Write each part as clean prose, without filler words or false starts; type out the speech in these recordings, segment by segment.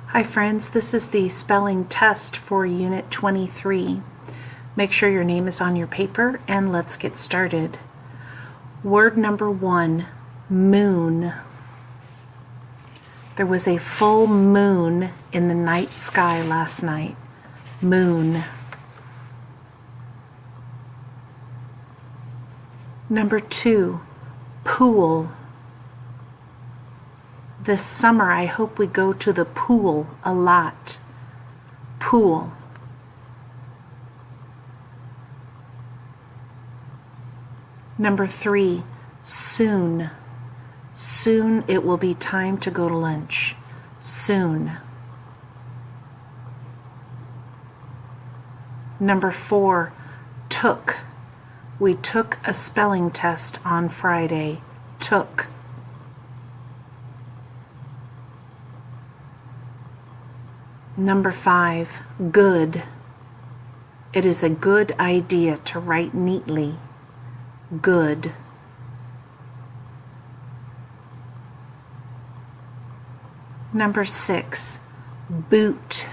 Hi friends, this is the spelling test for Unit 23. Make sure your name is on your paper and let's get started. Word number 1, moon. There was a full moon in the night sky last night. Moon. Number 2, pool. This summer I hope we go to the pool a lot. Pool. Number 3, soon. Soon it will be time to go to lunch. Soon. Number 4, took. We took a spelling test on Friday. Took. Number 5, good. It is a good idea to write neatly. Good. Number 6, boot.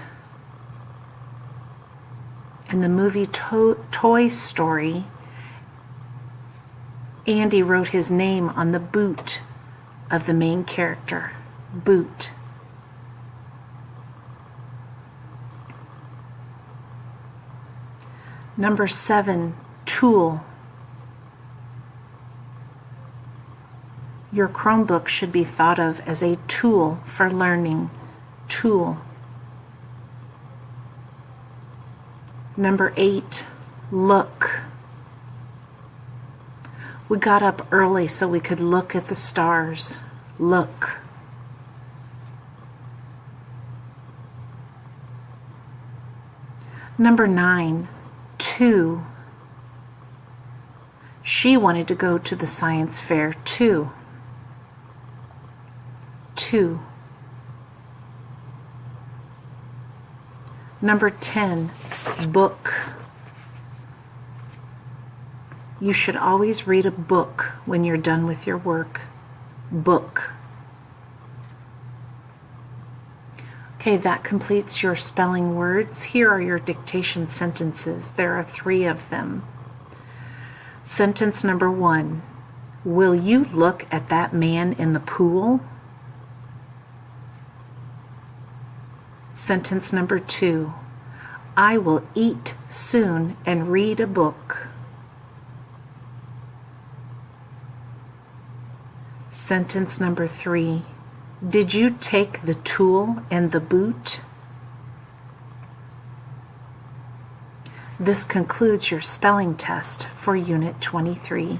In the movie Toy Story, Andy wrote his name on the boot of the main character. Boot. Number 7, tool. Your Chromebook should be thought of as a tool for learning. Tool. Number 8, look. We got up early so we could look at the stars. Look. Number 9, two. She wanted to go to the science fair too. Two. Number 10, book. You should always read a book when you're done with your work. Book. Okay, that completes your spelling words. Here are your dictation sentences. There are 3 of them. Sentence number 1, will you look at that man in the pool? Sentence number 2, I will eat soon and read a book. Sentence number 3, did you take the tool and the boot? This concludes your spelling test for Unit 23.